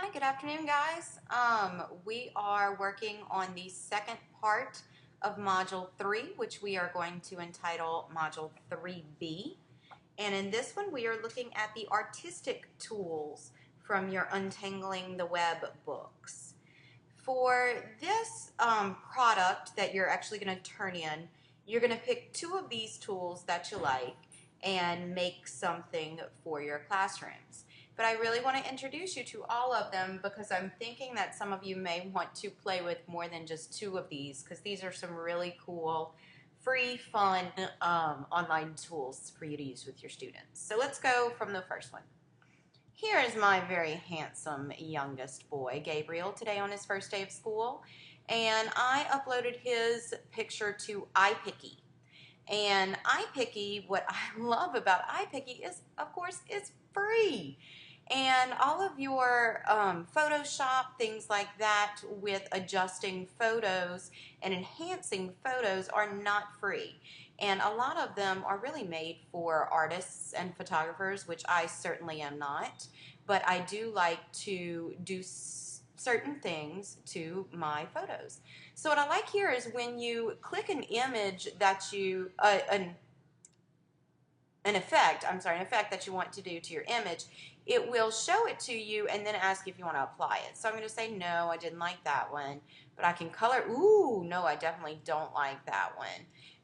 Hi, good afternoon, guys. We are working on the second part of Module 3, which we are going to entitle Module 3b. And in this one, we are looking at the artistic tools from your Untangling the Web books. For this product that you're actually going to turn in, you're going to pick two of these tools that you like and make something for your classrooms. But I really want to introduce you to all of them because I'm thinking that some of you may want to play with more than just two of these, because these are some really cool, free, fun online tools for you to use with your students. So let's go from the first one. Here is my very handsome youngest boy, Gabriel, today on his first day of school, and I uploaded his picture to iPicky. And iPicky, what I love about iPicky is, of course, it's free. And all of your Photoshop, things like that, with adjusting photos and enhancing photos are not free. And a lot of them are really made for artists and photographers, which I certainly am not. But I do like to do certain things to my photos. So what I like here is when you click an image that you, an effect that you want to do to your image, it will show it to you and then ask if you want to apply it. So I'm going to say, no, I didn't like that one, but I can color, ooh, no, I definitely don't like that one.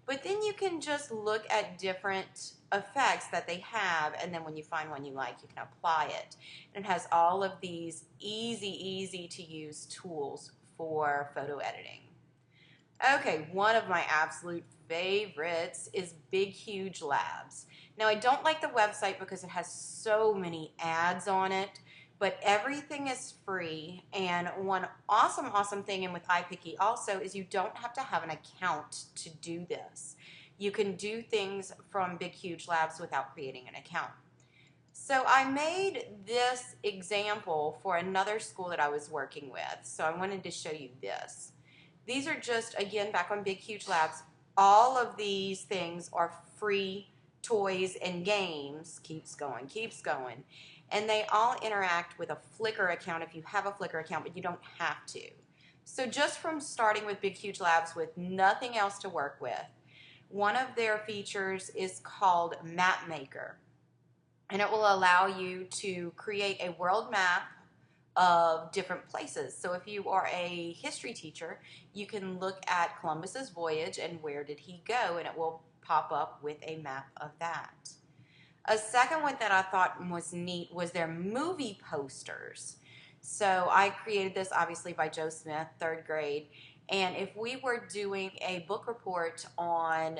But then you can just look at different effects that they have, and then when you find one you like, you can apply it. And it has all of these easy to use tools for photo editing. Okay, one of my absolute favorites is Big Huge Labs. Now, I don't like the website because it has so many ads on it, but everything is free. And one awesome thing in with iPicky also is you don't have to have an account to do this. You can do things from Big Huge Labs without creating an account. So I made this example for another school that I was working with, so I wanted to show you this. These are just, again, back on Big Huge Labs. All of these things are free toys and games. Keeps going. And they all interact with a Flickr account if you have a Flickr account, but you don't have to. So just from starting with Big Huge Labs with nothing else to work with, one of their features is called Map Maker. And it will allow you to create a world map of different places. So if you are a history teacher, you can look at Columbus's voyage and where did he go, and it will pop up with a map of that. A second one that I thought was neat was their movie posters. So I created this obviously by Joe Smith, 3rd grade. And if we were doing a book report on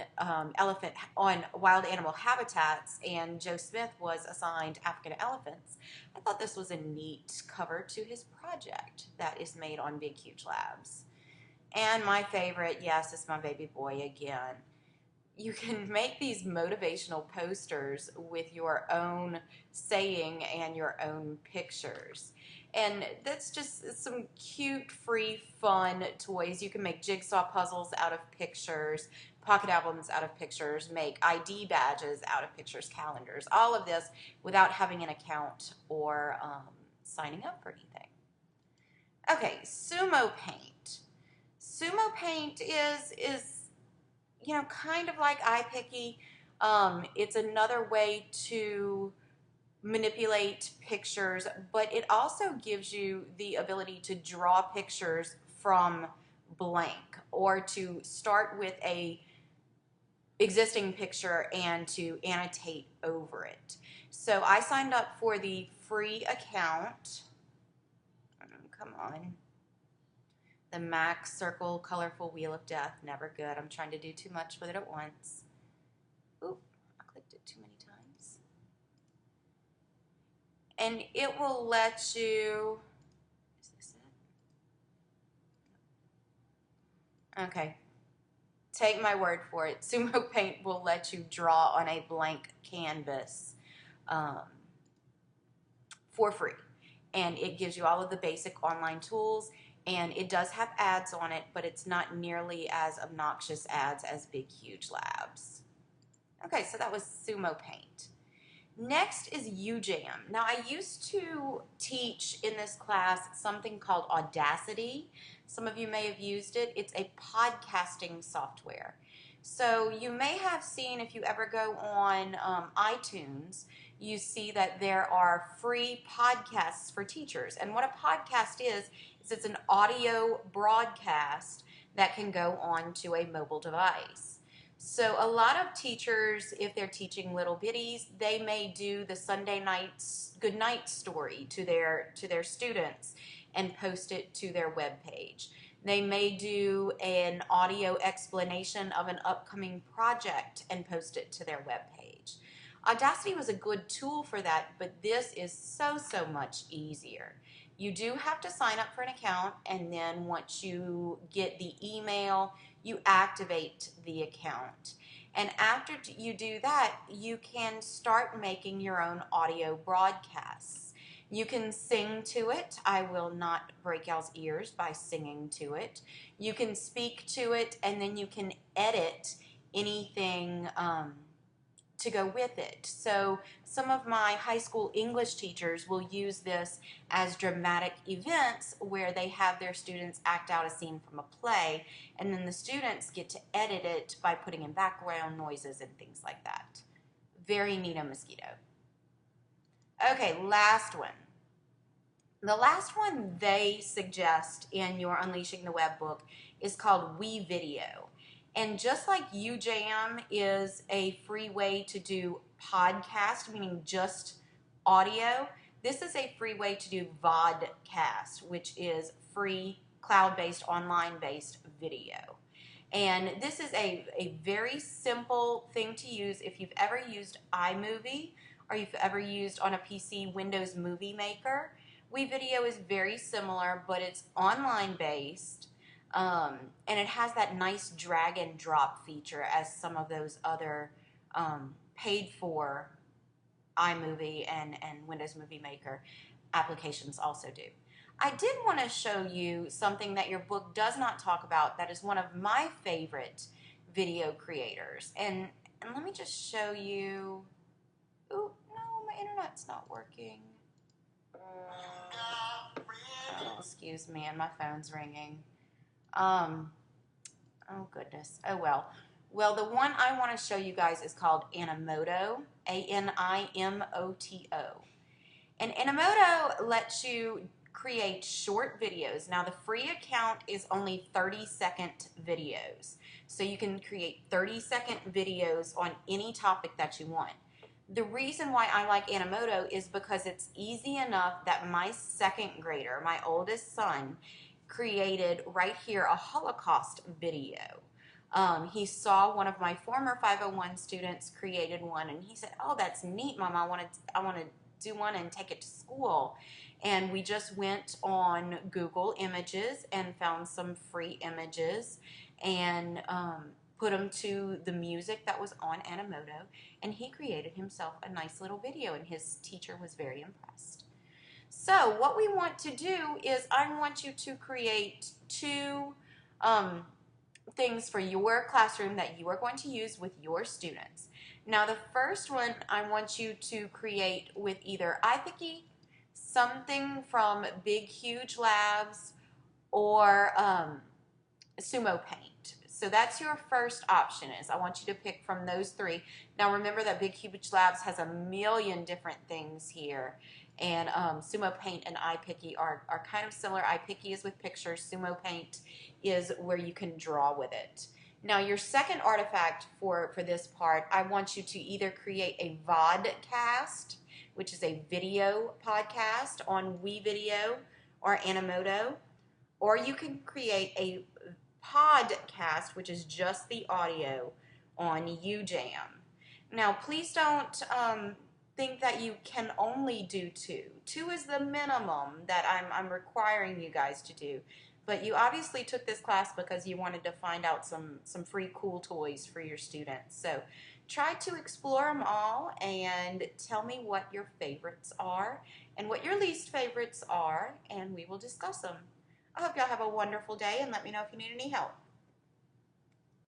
wild animal habitats, and Joe Smith was assigned African elephants, I thought this was a neat cover to his project that is made on Big Huge Labs. And my favorite, yes, is my baby boy again. You can make these motivational posters with your own saying and your own pictures. And that's just some cute, free, fun toys. You can make jigsaw puzzles out of pictures, pocket albums out of pictures, make ID badges out of pictures, calendars, all of this without having an account or signing up for anything. Okay, Sumo Paint. Sumo Paint is kind of like iPicky. It's another way to manipulate pictures, but it also gives you the ability to draw pictures from blank, or to start with a existing picture and to annotate over it. So I signed up for the free account. Come on. The Max Circle Colorful Wheel of Death, never good. I'm trying to do too much with it at once. Oop, I clicked it too many times. And it will let you, is this it? Okay, take my word for it. Sumo Paint will let you draw on a blank canvas for free. And it gives you all of the basic online tools. And it does have ads on it, but it's not nearly as obnoxious ads as Big Huge Labs. Okay, so that was Sumo Paint. Next is UJam. Now, I used to teach in this class something called Audacity. Some of you may have used it. It's a podcasting software. So you may have seen, if you ever go on iTunes, you see that there are free podcasts for teachers. And what a podcast is it's an audio broadcast that can go onto a mobile device. So a lot of teachers, if they're teaching little bitties, they may do the Sunday night's good night story to their students and post it to their web page. They may do an audio explanation of an upcoming project and post it to their web page. Audacity was a good tool for that, but this is so much easier. You do have to sign up for an account, and then once you get the email, you activate the account. And after you do that, you can start making your own audio broadcasts. You can sing to it. I will not break y'all's ears by singing to it. You can speak to it, and then you can edit anything to go with it. So some of my high school English teachers will use this as dramatic events where they have their students act out a scene from a play, and then the students get to edit it by putting in background noises and things like that. Very neato mosquito. Okay, last one. The last one they suggest in your Unleashing the Web book is called WeVideo. And just like UJam is a free way to do podcast, meaning just audio, this is a free way to do vodcast, which is free, cloud-based, online-based video. And this is a very simple thing to use if you've ever used iMovie or you've ever used on a PC Windows Movie Maker. WeVideo is very similar, but it's online-based. And it has that nice drag and drop feature as some of those other paid for iMovie and Windows Movie Maker applications also do. I did want to show you something that your book does not talk about that is one of my favorite video creators. And let me just show you. Oh, no, my internet's not working. Oh, excuse me, and my phone's ringing. Oh goodness. Oh well. Well, the one I want to show you guys is called Animoto, Animoto. And Animoto lets you create short videos. Now, the free account is only 30-second videos. So you can create 30-second videos on any topic that you want. The reason why I like Animoto is because it's easy enough that my second grader, my oldest son, created right here a Holocaust video. He saw one of my former 501 students created one, and he said, "Oh, that's neat, Mom. I want to do one and take it to school." And we just went on Google Images and found some free images and put them to the music that was on Animoto, and he created himself a nice little video, and his teacher was very impressed. So what we want to do is I want you to create two things for your classroom that you are going to use with your students. Now, the first one I want you to create with either iPicky, something from Big Huge Labs, or Sumo Paint. So that's your first option. Is I want you to pick from those three. Now remember that Big Huge Labs has a million different things here, and Sumo Paint and iPicky are kind of similar. iPicky is with pictures. Sumo Paint is where you can draw with it. Now your second artifact for this part, I want you to either create a vodcast, which is a video podcast on WeVideo or Animoto, or you can create a podcast, which is just the audio on UJam. Now, please don't think that you can only do two. Two is the minimum that I'm requiring you guys to do. But you obviously took this class because you wanted to find out some free cool toys for your students. So try to explore them all and tell me what your favorites are and what your least favorites are, and we will discuss them. I hope y'all have a wonderful day, and let me know if you need any help.